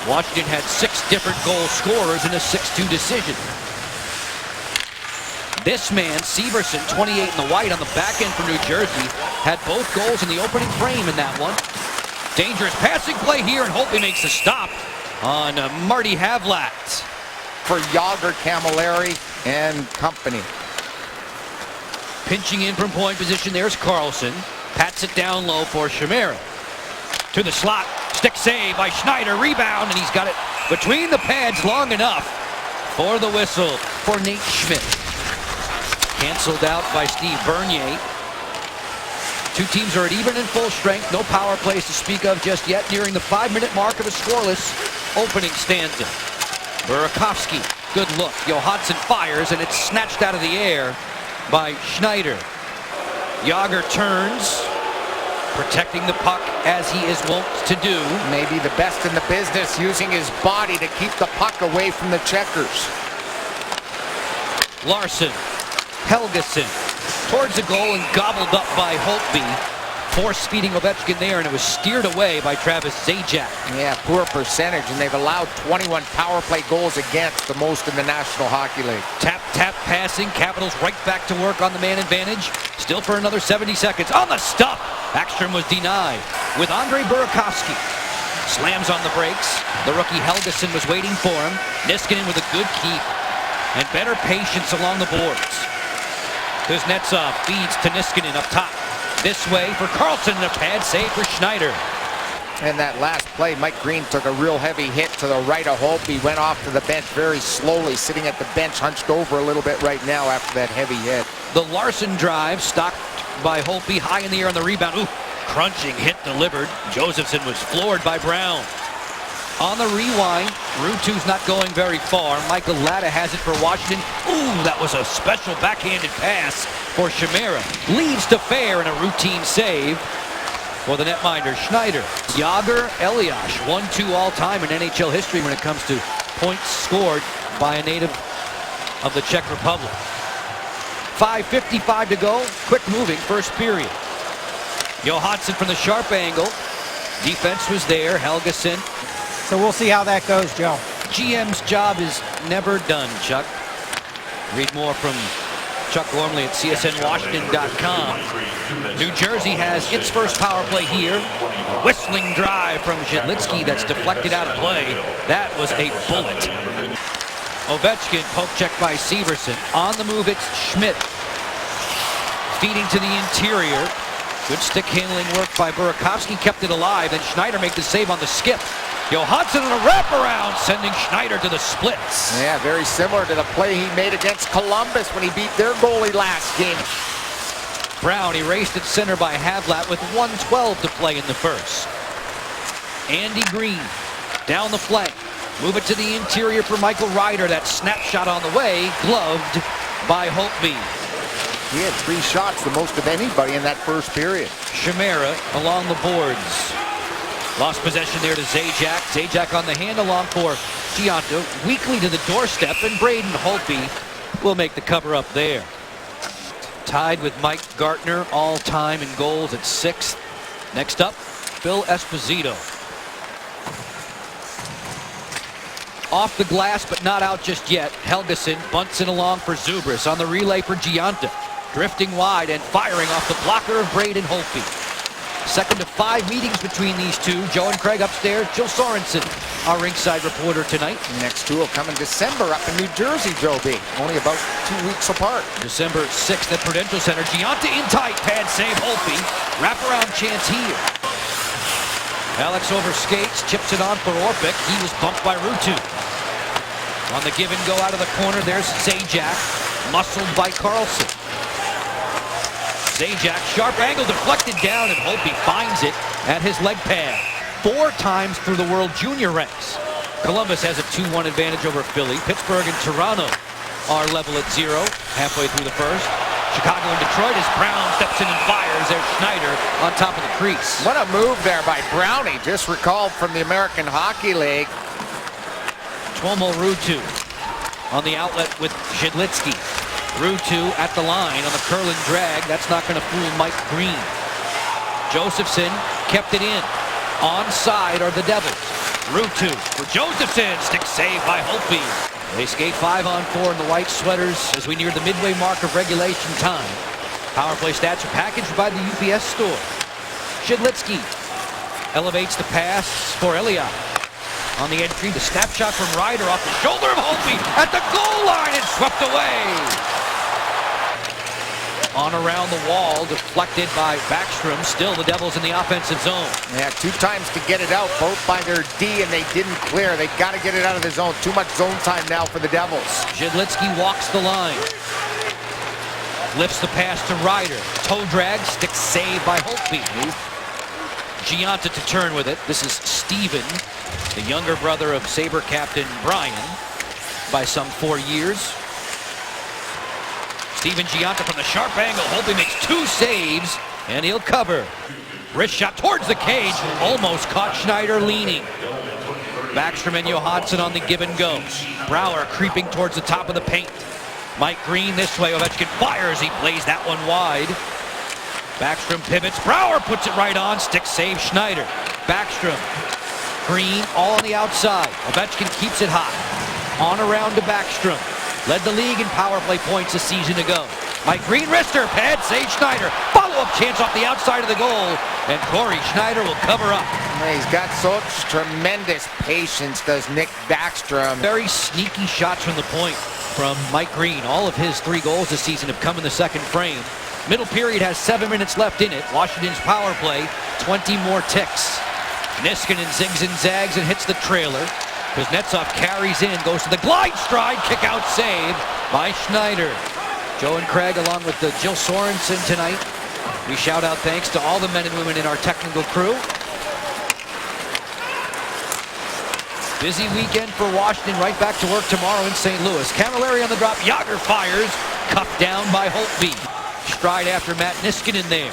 Washington had 6 different goal scorers in a 6-2 decision. This man, Severson, 28 in the white on the back end for New Jersey, had both goals in the opening frame in that one. Dangerous passing play here, and Holtby makes the stop on Marty Havlat. For Jágr, Camilleri, and company. Pinching in from point position, there's Karlsson. Pats it down low for Chimera. To the slot, stick save by Schneider, rebound, and he's got it between the pads long enough for the whistle for Nate Schmidt. Canceled out by Steve Bernier. Two teams are at even and full strength. No power plays to speak of just yet, nearing the 5-minute mark of a scoreless opening stanza. Burakovsky, good look. Johansson fires, and it's snatched out of the air by Schneider. Jágr turns, protecting the puck as he is wont to do. Maybe the best in the business, using his body to keep the puck away from the checkers. Larson, Helgeson, towards the goal and gobbled up by Holtby. Force-feeding Ovechkin there, and it was steered away by Travis Zajac. Yeah, poor percentage, and they've allowed 21 power play goals against, the most in the National Hockey League. Tap, tap, passing. Capitals right back to work on the man advantage. Still for another 70 seconds. On the stop! Backstrom was denied. With Andrei Burakovsky. Slams on the brakes. The rookie Helgeson was waiting for him. Niskanen with a good keep. And better patience along the boards. Kuznetsov feeds to Niskanen up top. This way for Karlsson, and a pad save for Schneider. And that last play, Mike Green took a real heavy hit to the right of Holtby, went off to the bench very slowly, sitting at the bench, hunched over a little bit right now after that heavy hit. The Larson drive, stopped by Holtby, high in the air on the rebound. Ooh, crunching hit delivered. Josephson was floored by Brown. On the rewind, Ruutu's not going very far. Michael Latta has it for Washington. Ooh, that was a special backhanded pass for Chimera. Leaves to fair in a routine save for the netminder Schneider. Jágr, Elias, 1-2 all-time in NHL history when it comes to points scored by a native of the Czech Republic. 5:55 to go. Quick moving first period. Johansson from the sharp angle. Defense was there. Helgeson. So we'll see how that goes, Joe. GM's job is never done, Chuck. Read more from Chuck Gormley at CSNWashington.com. New Jersey has its first power play here. Whistling drive from Zhidlitsky that's deflected out of play. That was a bullet. Ovechkin, poke check by Severson. On the move, it's Schmidt. Feeding to the interior. Good stick handling work by Burakovsky, kept it alive, and Schneider made the save on the skip. Johansson on a wraparound, sending Schneider to the splits. Yeah, very similar to the play he made against Columbus when he beat their goalie last game. Brown erased at center by Havlat with 1:12 to play in the first. Andy Green down the flank. Move it to the interior for Michael Ryder. That snapshot on the way, gloved by Holtby. He had 3 shots, the most of anybody in that first period. Chimera along the boards. Lost possession there to Zajac. Zajac on the hand along for Gianto. Weakly to the doorstep, and Braden Holtby will make the cover up there. Tied with Mike Gartner, all-time in goals at 6th. Next up, Phil Esposito. Off the glass, but not out just yet. Helgeson bunts it along for Zubris on the relay for Gianto. Drifting wide and firing off the blocker of Braden Holtby. Second to 5 meetings between these two. Joe and Craig upstairs. Jill Sorensen, our ringside reporter tonight. Next two will come in December up in New Jersey, Joe B. Only about 2 weeks apart. December 6th at Prudential Center. Gianto in tight. Pad save Holtby. Wraparound chance here. Alex over skates. Chips it on for Orpik. He was bumped by Ruutu. On the give and go out of the corner, there's Zajac. Muscled by Karlsson. Zajac, sharp angle, deflected down, and Holtby finds it at his leg pad. 4 times through the World Junior ranks. Columbus has a 2-1 advantage over Philly. Pittsburgh and Toronto are level at 0 halfway through the first. Chicago and Detroit as Brown steps in and fires. There's Schneider on top of the crease. What a move there by Brownie, just recalled from the American Hockey League. Tuomo Ruutu on the outlet with Zhidlitsky. Ruutu at the line on the curl and drag. That's not going to fool Mike Green. Josephson kept it in. Onside are the Devils. Ruutu for Josephson. Stick save by Holtby. They skate 5-on-4 in the white sweaters as we near the midway mark of regulation time. Power play stats are packaged by the UPS store. Shidlitsky elevates the pass for Elliott. On the entry, the snapshot from Ryder off the shoulder of Holtby at the goal line and swept away. On around the wall, deflected by Backstrom. Still the Devils in the offensive zone. Yeah, 2 times to get it out, both by their D, and they didn't clear. They got to get it out of the zone. Too much zone time now for the Devils. Shidlitsky walks the line. Lifts the pass to Ryder. Toe drag, stick save by Holtby. Gianta to turn with it. This is Steven, the younger brother of Sabre captain Brian, by some 4 years. Steven Gianta from the sharp angle. Holtby makes 2 saves, and he'll cover. Wrist shot towards the cage. Almost caught Schneider leaning. Backstrom and Johansson on the give and go. Brouwer creeping towards the top of the paint. Mike Green this way. Ovechkin fires. He plays that one wide. Backstrom pivots. Brouwer puts it right on. Stick save Schneider. Backstrom. Green all on the outside. Ovechkin keeps it hot. On around to Backstrom. Led the league in power play points a season ago. Mike Green, wrister, pad, save Schneider. Follow-up chance off the outside of the goal, and Corey Schneider will cover up. He's got such tremendous patience, does Nick Backstrom. Very sneaky shots from the point from Mike Green. All of his 3 goals this season have come in the second frame. Middle period has 7 minutes left in it. Washington's power play, 20 more ticks. Niskanen zigs and zags and hits the trailer. Kuznetsov carries in, goes to the glide stride, kick out save by Schneider. Joe and Craig along with Jill Sorensen tonight. We shout out thanks to all the men and women in our technical crew. Busy weekend for Washington, right back to work tomorrow in St. Louis. Camilleri on the drop, Jagr fires, cuffed down by Holtby. Stride after Matt Niskanen there.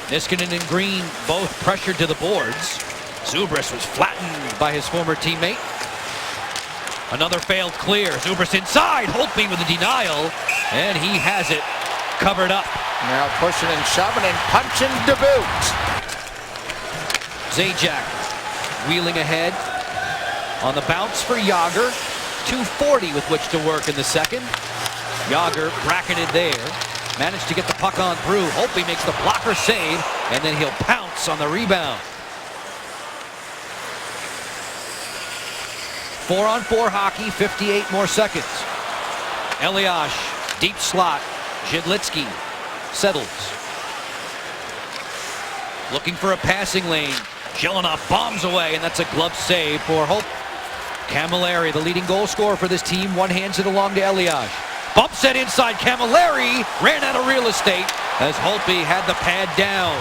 Niskanen and Green both pressured to the boards. Zubris was flattened by his former teammate. Another failed clear. Zubris inside. Holtby with a denial. And he has it covered up. Now pushing and shoving and punching to boot. Zajac wheeling ahead. On the bounce for Jagr. 2:40 with which to work in the second. Jagr bracketed there. Managed to get the puck on through. Holtby makes the blocker save. And then he'll pounce on the rebound. 4-on-4 hockey, 58 more seconds. Elias, deep slot. Shidlitsky settles. Looking for a passing lane. Jelena bombs away, and that's a glove save for Hope. Camilleri, the leading goal scorer for this team, one-hands it along to Elias. Bump set inside. Camilleri ran out of real estate as Holtby had the pad down.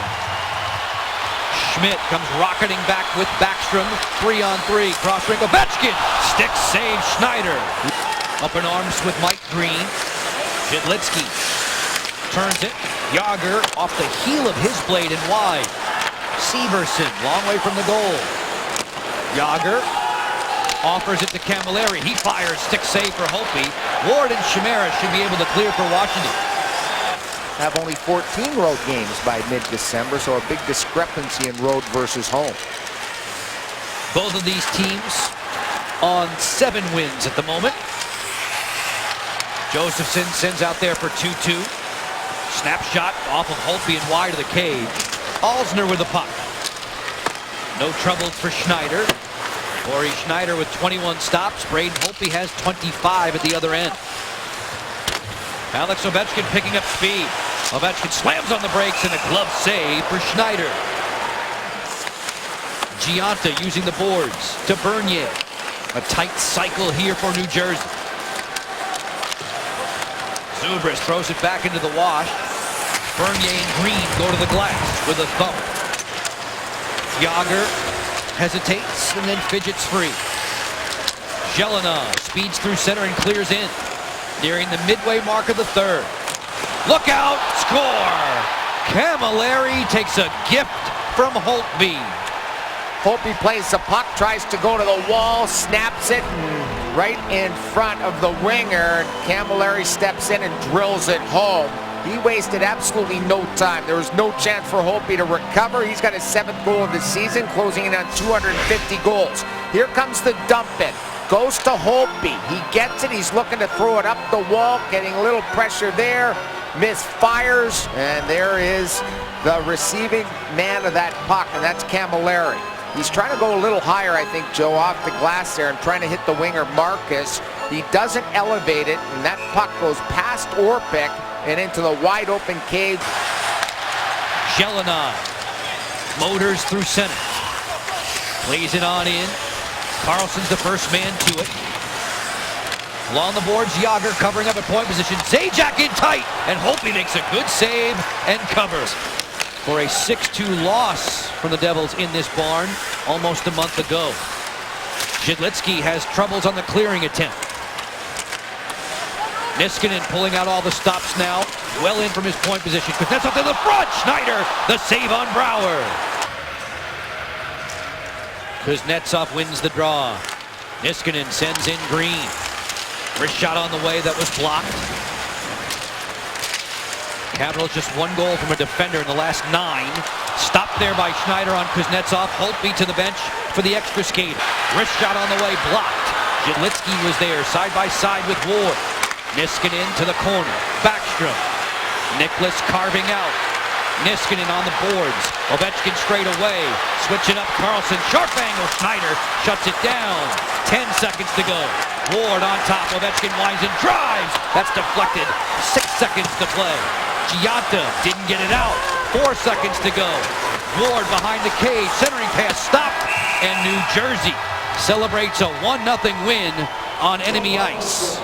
Schmidt comes rocketing back with Backstrom. 3-on-3. Cross ring. Ovechkin. Stick save Schneider. Up in arms with Mike Green. Shidlitsky turns it. Jagr off the heel of his blade and wide. Severson, long way from the goal. Jagr offers it to Camilleri. He fires. Stick save for Holtby. Ward and Chimera should be able to clear for Washington. Have only 14 road games by mid-December, so a big discrepancy in road versus home. Both of these teams on 7 wins at the moment. Josephson sends out there for 2-2. Snapshot off of Holtby and wide of the cage. Alzner with the puck. No trouble for Schneider. Corey Schneider with 21 stops. Braden Holtby has 25 at the other end. Alex Ovechkin picking up speed. Ovechkin slams on the brakes and a glove save for Schneider. Gianta using the boards to Bernier. A tight cycle here for New Jersey. Zubris throws it back into the wash. Bernier and Green go to the glass with a thump. Jagr hesitates and then fidgets free. Jelena speeds through center and clears in. Nearing the midway mark of the third. Look out, score! Camilleri takes a gift from Holtby. Holtby plays the puck, tries to go to the wall, snaps it, and right in front of the winger. Camilleri steps in and drills it home. He wasted absolutely no time. There was no chance for Holtby to recover. He's got his 7th goal of the season, closing in on 250 goals. Here comes the dump in. Goes to Holtby. He gets it. He's looking to throw it up the wall, getting a little pressure there. Misfires, and there is the receiving man of that puck, and that's Camilleri. He's trying to go a little higher, I think, Joe, off the glass there and trying to hit the winger Marcus. He doesn't elevate it, and that puck goes past Orpik and into the wide open cage. Gelinas motors through center. Plays it on in. Carlson's the first man to it. Along the boards, Jágr covering up at point position. Zajac in tight, and Holtby makes a good save and covers. For a 6-2 loss from the Devils in this barn almost a month ago. Zhidlitsky has troubles on the clearing attempt. Niskanen pulling out all the stops now. Well in from his point position. Kuznetsov to the front. Schneider, the save on Brouwer. Kuznetsov wins the draw. Niskanen sends in Green. Wrist shot on the way that was blocked. Capitals just 1 goal from a defender in the last 9. Stopped there by Schneider on Kuznetsov. Holtby to the bench for the extra skater. Wrist shot on the way, blocked. Zhidlitsky was there side by side with Ward. Niskanen to the corner. Backstrom. Nicholas carving out. Niskanen on the boards. Ovechkin straight away. Switching up Carlson. Sharp angle. Schneider shuts it down. 10 seconds to go. Ward on top. Ovechkin winds and drives. That's deflected. 6 seconds to play. Gianta didn't get it out. 4 seconds to go. Ward behind the cage. Centering pass stopped. And New Jersey celebrates a 1-0 win on enemy ice.